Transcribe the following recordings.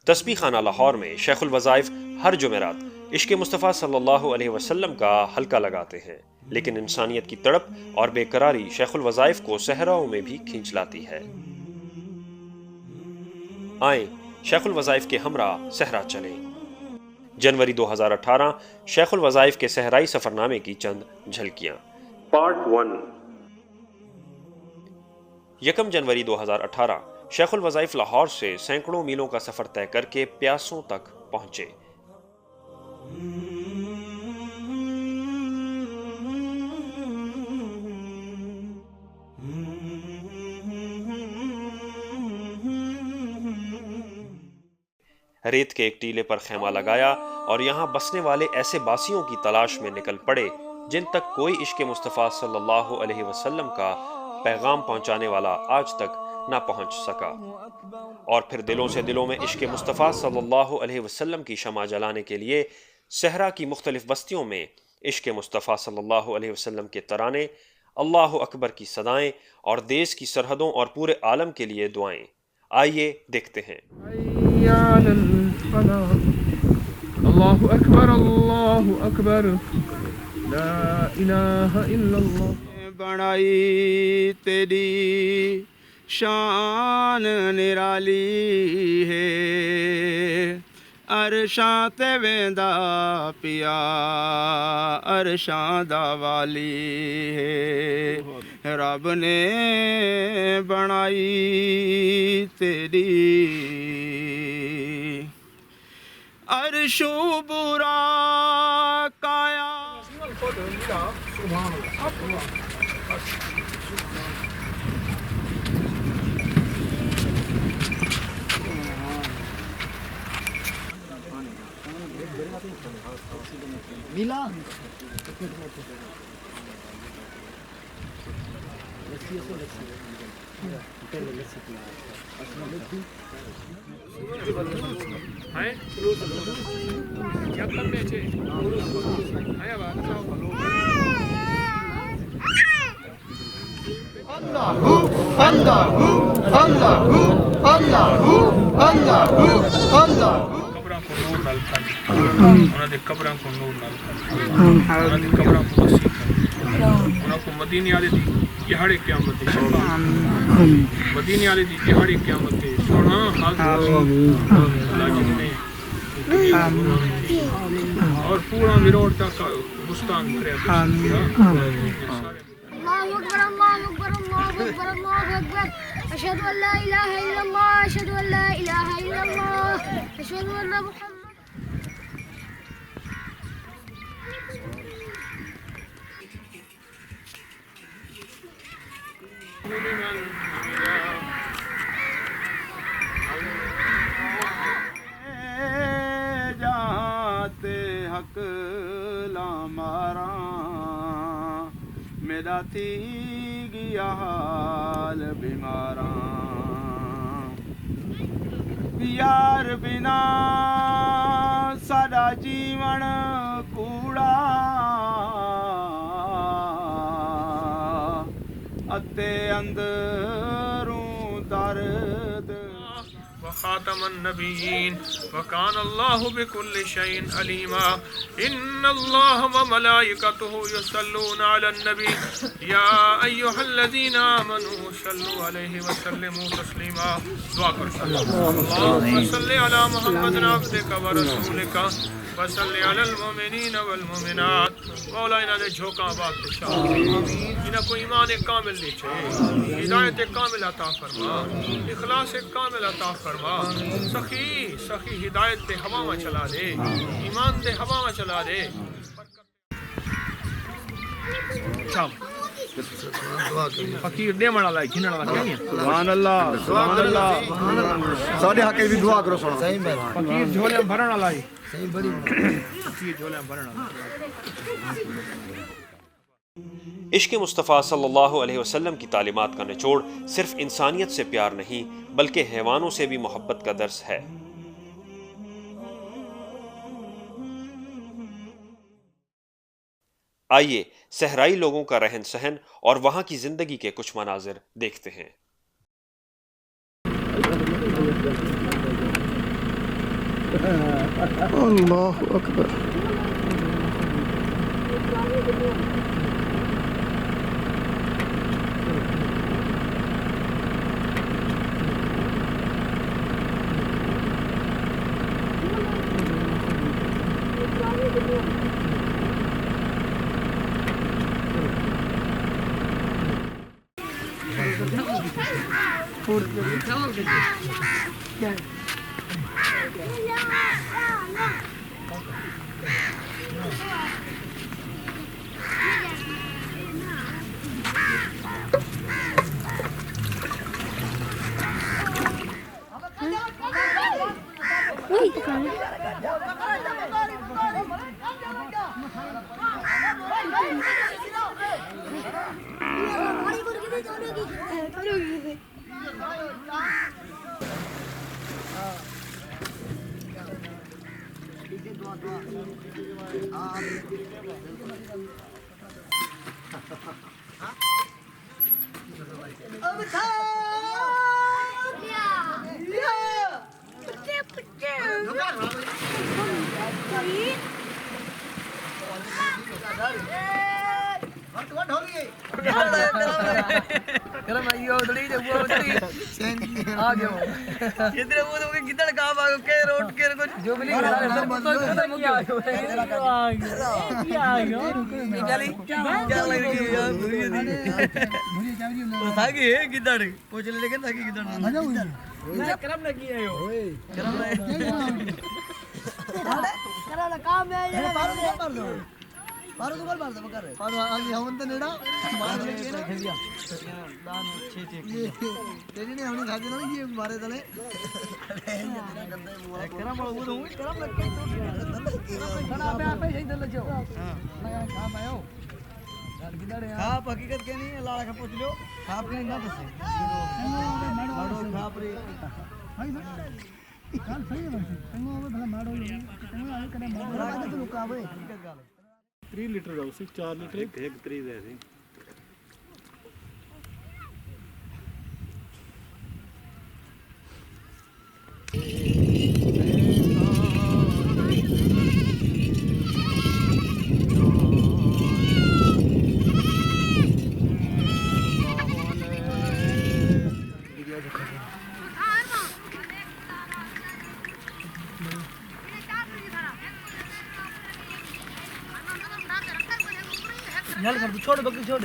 तस्बीह खाना लाहौर में शेखुल वज़ाइफ हर जुमेरात इश्क़ मुस्तफ़ा सल्लल्लाहु अलैहि वसल्लम का हल्का लगाते हैं, लेकिन इंसानियत की तड़प और बेकरारी शेखुल वज़ाइफ को सहराओं में भी खींच लाती है। आए शेखुल वज़ाइफ के हमरा सहरा चलें। जनवरी 2018 शेखुल वज़ाइफ के सहराई सफरनामे की चंद झलकियां। पार्ट 1। 1 जनवरी 2018 शेखुल वज़ाइफ लाहौर से सैकड़ों मीलों का सफर तय करके प्यासों तक पहुंचे। रेत के एक टीले पर खेमा लगाया और यहां बसने वाले ऐसे बासियों की तलाश में निकल पड़े जिन तक कोई इश्क़ मुस्तफ़ा सल्लल्लाहु अलैहि वसल्लम का पैगाम पहुंचाने वाला आज तक ना पहुंच सका। और फिर दिलों से दिलों में इश्क़ मुस्तफ़ा सल्लल्लाहु अलैहि वसल्लम की शमा जलाने के लिए सहरा की मुख्तलिफ बस्तियों में इश्क़ मुस्तफ़ा सल्लल्लाहु अलैहि वसल्लम के तराने, अल्लाहु अकबर की सदाएं और देश की सरहदों और पूरे आलम के लिए दुआएं। आइए देखते हैं। अल्लाहु अकबर, अल्लाहु अकबर, ला इलाहा इल्लल्लाह। बनाई तेरी शान निराली है, अरशां ते वेंदा पिया अरशां दा वाली है। रब ने बनाई तेरी अरशो बुरा काया। मिला अल्लाहु अल्लाहु अल्लाहु अल्लाहु अल्लाहु अल्लाहु। कब्रां को नूर नाल कर, उन्हां दे कब्रां को नूर नाल कर, उन्हां दी कब्रां को वसी कर, उन्हां को मदीने वाले दी दिहाड़े क़यामत दे मदीने वाले दी दिहाड़े क़यामत दे सोना हाज़िर अल्लाह जी ने और पूरा विरोध तक गुस्तान करे। अल्लाहु अकबर, अल्लाहु अकबर, अल्लाहु अकबर, अल्लाहु अकबर। अशहदु अल्ला इलाहा इल्लल्लाह, अशहदु अल्ला इलाहा इल्लल्लाह, अशहदु अन्ना मुहम्मद। जाते हक ला मारा मेरा थी गया हाल बीमारा। यार बिना साडा जीवन कूड़ा अते अंदरों दर्द। खातमन नबीयीन वकान अल्लाहु बिकुल्लि शैइन अलीमा। इन्नल्लाह व मलाइकतुहु युसल्लूना अलन नबी या अय्युहल्लज़ीना आमनू सल्लु अलैहि व सल्लिमू तस्लीमा। दुआ करो। अल्लाहुम्मा सल्लि अला मुहम्मद अब्दिका व रसूलिका व सल्लि अलल मुमिनीन वल मुमिनात। मौला इन्हां दे झोंका बादशाह इन्हां को ईमान कामिल दे छे, हिदायत कामिल अता फरमा, इखलास कामिल अता फरमा। सखी सखी हिदायत दे हवा में चला दे, ईमान दे हवा में चला दे। फकीर दे मना लाई घिनन वाला क्या है। सुभान अल्लाह, सुभान अल्लाह। साडे हक भी दुआ करो सुनो। सही में फकीर झोले में भरन वाला है। सही बड़ी फकीर झोले में भरन वाला। इश्क़ मुस्तफ़ा सल्लल्लाहु अलैहि वसल्लम की तालीमात का निचोड़ सिर्फ इंसानियत से प्यार नहीं बल्कि हैवानों से भी मोहब्बत का दर्स है। आइए सहराई लोगों का रहन सहन और वहां की जिंदगी के कुछ मनाजिर देखते हैं। अल्लाह अकबर। खाप हकीकत के नहीं लाड़ा का पूछ लो खाप के ना दसे मारो खाप रे काल सही है तंगो भला मारो तंगो आए कने मारो लागे तो लुकावे हकीकत गाल 3 लीटर जाओ 4 लीटर एक 3 दे दी जल कर दो छोड़ बकरी छोड़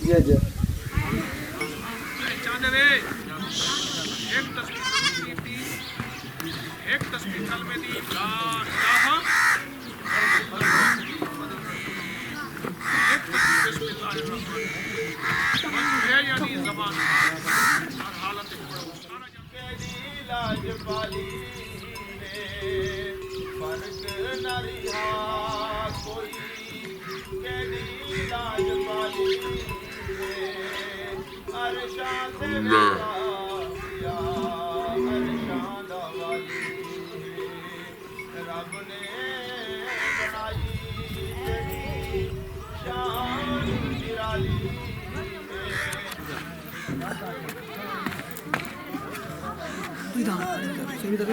ये जे एक तस्बीह कलमे दी ला इलाहा एक तस्बीह बिस्मिल्लाहिर्रहमानिर्रहीम है यानी ज़बान हर हालत में पढ़ो सारा लाज वाली रे फर्क न रिहा कोई केदी लाज वाली रे अरशां से या अरशां दा वाली रब ने बनाई तेरी शान निराली इधर से इधर